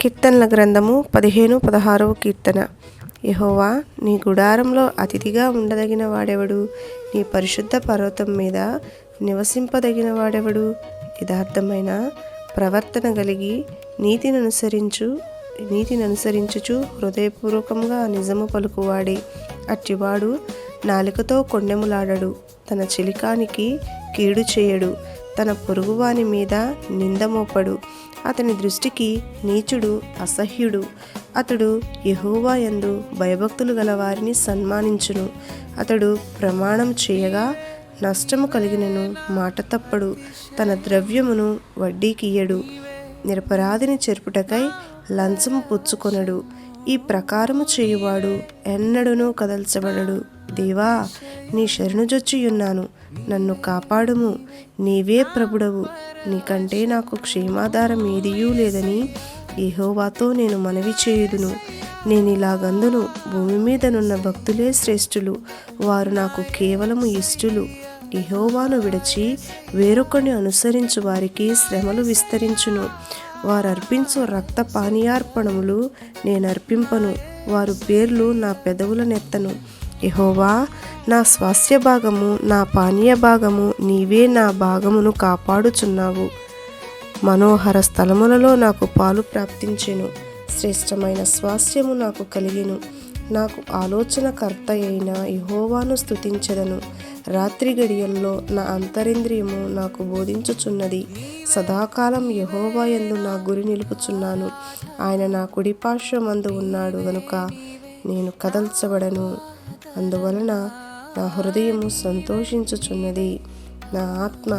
కీర్తనల గ్రంథము 15-16 కీర్తన. యెహోవా, నీ గుడారంలో అతిథిగా ఉండదగిన వాడెవడు? నీ పరిశుద్ధ పర్వతం మీద నివసింపదగిన వాడెవడు? యథార్థమైన ప్రవర్తన కలిగి నీతిని అనుసరించుచు హృదయపూర్వకంగా నిజము పలుకువాడే. అట్టివాడు నాలుకతో కొండెములాడడు, తన చెలికానికి కీడు చేయడు, తన పొరుగువాని మీద నింద మోపడు. అతని దృష్టికి నీచుడు అసహ్యుడు. అతడు యెహోవా యందు భయభక్తులు గల వారిని సన్మానించును. అతడు ప్రమాణం చేయగా నష్టము కలిగినను మాట తప్పడు. తన ద్రవ్యమును వడ్డీకియ్యడు. నిరపరాధిని చెరుపుటకై లంచము పుచ్చుకొనడు. ఈ ప్రకారము చేయువాడు ఎన్నడూనూ కదల్చబడడు. దేవా, నీ శరణుజొచ్చియున్నాను, నన్ను కాపాడుము. నీవే ప్రభుడవు, నీకంటే నాకు క్షేమాధారం ఏదియూ లేదని యెహోవాతో నేను మనవి చేయుదును. నేనిలాగందును, భూమి మీదనున్న భక్తులే శ్రేష్ఠులు, వారు నాకు కేవలము ఇష్టులు. యెహోవాను విడిచి వేరొకరిని అనుసరించు వారికి శ్రమలు విస్తరించును. వారు అర్పించు రక్త పానీయార్పణములు నేనర్పింపను. వారు పేర్లు నా పెదవుల నెత్తను. యెహోవా, నా స్వాస్థ్య భాగము, నా పానీయ భాగము, నీవే నా భాగమును కాపాడుచున్నావు. మనోహర స్థలములలో నాకు పాలు ప్రాప్తించెను. శ్రేష్టమైన స్వాస్థ్యము నాకు కలిగెను. నాకు ఆలోచనకర్త అయిన యెహోవాను స్తుతించెదను. రాత్రి గడియల్లో నా అంతరింద్రియము నాకు బోధించుచున్నది. సదాకాలం యెహోవా యందు నా గురి నిలుపుచున్నాను. ఆయన నా కుడిపార్శ్వమందు ఉన్నాడు గనుక నేను కదల్చబడను. అందువలన నా హృదయము సంతోషించుచున్నది, నా ఆత్మ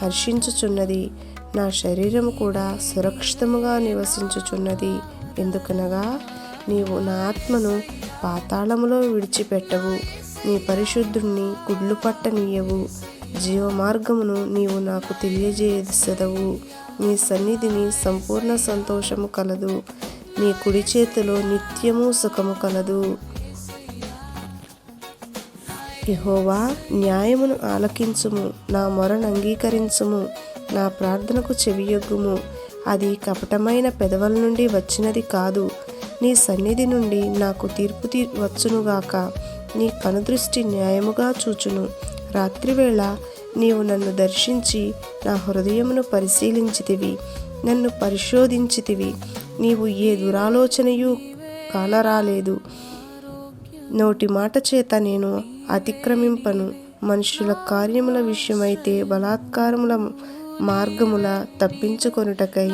హర్షించుచున్నది, నా శరీరము కూడా సురక్షితముగా నివసించుచున్నది. ఎందుకనగా నీవు నా ఆత్మను పాతాళములో విడిచిపెట్టవు, నీ పరిశుద్ధుణ్ణి గుడ్లు పట్టనీయవు. జీవమార్గమును నీవు నాకు తెలియజేసెదవు. నీ సన్నిధిని సంపూర్ణ సంతోషము కలదు, నీ కుడి చేతిలో నిత్యము సుఖము కలదు. యెహోవా, న్యాయమును ఆలకించుము, నా మొరను అంగీకరించుము, నా ప్రార్థనకు చెవియొగ్గుము. అది కపటమైన పెదవుల నుండి వచ్చినది కాదు. నీ సన్నిధి నుండి నాకు తీర్పు వచ్చునుగాక. నీ కనుదృష్టి న్యాయముగా చూచును. రాత్రివేళ నీవు నన్ను దర్శించి నా హృదయమును పరిశీలించితివి, నన్ను పరిశోధించితివి. నీవు ఏ దురాలోచనయు కానరాలేదు. నోటి మాట చేత నేను అతిక్రమింపను. మనుషుల కార్యముల విషయమైతే బలాత్కారముల మార్గముల తప్పించుకొనుటకై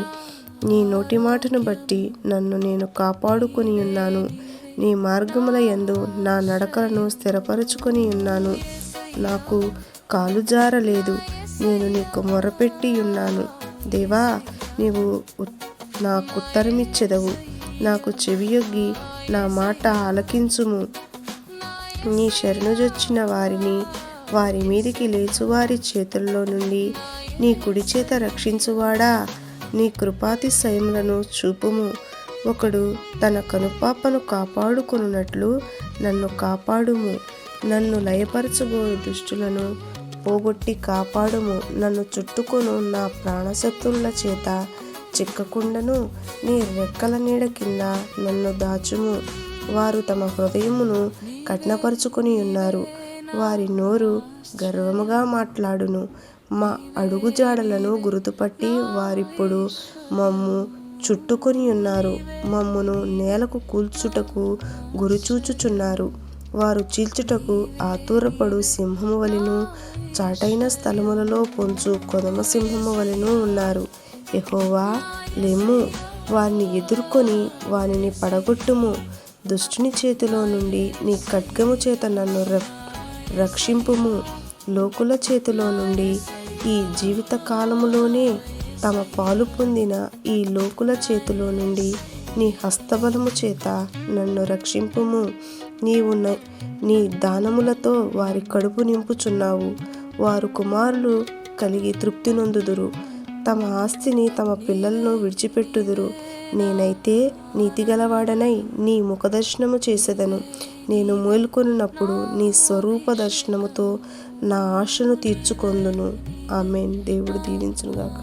నీ నోటి మాటను బట్టి నన్ను నేను కాపాడుకొని ఉన్నాను. నీ మార్గముల యందు నా నడకలను స్థిరపరచుకొని ఉన్నాను. నాకు కాలు జారలేదు. నేను నీకు మొరపెట్టి ఉన్నాను. దేవా, నీవు నాకుత్తరమిచ్చెదవు. నాకు చెవియొగ్గి నా మాట ఆలకించుము. నీ శరణుజొచ్చిన వారిని వారి మీదికి లేచువారి చేతుల్లో నుండి నీ కుడి చేత రక్షించువాడా, నీ కృపాతిశయములను చూపుము. ఒకడు తన కనుపాపను కాపాడుకొనున్నట్లు నన్ను కాపాడుము. నన్ను లయపరచబో దుష్టులను పోగొట్టి కాపాడుము. నన్ను చుట్టుకొను నా ప్రాణశత్రువుల చేత చిక్కకుండను. నీ రెక్కల నీడ కింద నన్ను దాచుము. వారు తమ హృదయమును కఠినపరుచుకొని ఉన్నారు. వారి నోరు గర్వముగా మాట్లాడును. మా అడుగుజాడలను గుర్తుపట్టి వారిప్పుడు మమ్ము చుట్టుకొని ఉన్నారు. మమ్మును నేలకు కూల్చుటకు గురిచూచుచున్నారు. వారు చీల్చుటకు ఆతురపడు సింహము వలెను, చాటైన స్థలములలో పొంచు కొదమ సింహము వలెను ఉన్నారు. యెహోవా, లెమ్ము, వారిని ఎదుర్కొని వానిని పడగొట్టుము. దుష్టుని చేతిలో నుండి నీ ఖడ్గము చేత నన్ను రక్షింపుము. లోకుల చేతిలో నుండి ఈ జీవిత కాలములోనే తమ పాలు పొందిన ఈ లోకుల చేతిలో నుండి నీ హస్తబలము చేత నన్ను రక్షింపుము. నీవు నీ దానములతో వారి కడుపు నింపుచున్నావు. వారు కుమారులు కలిగి తృప్తి నొందుదురు. తమ ఆస్తిని తమ పిల్లలను విడిచిపెట్టుదురు. నేనైతే నీతిగలవాడనై నీ ముఖదర్శనము చేసేదను. నేను మేల్కొన్నప్పుడు నీ స్వరూప దర్శనముతో నా ఆశను తీర్చుకొందును. ఆమేన్. దేవుడు దీవించునుగాక.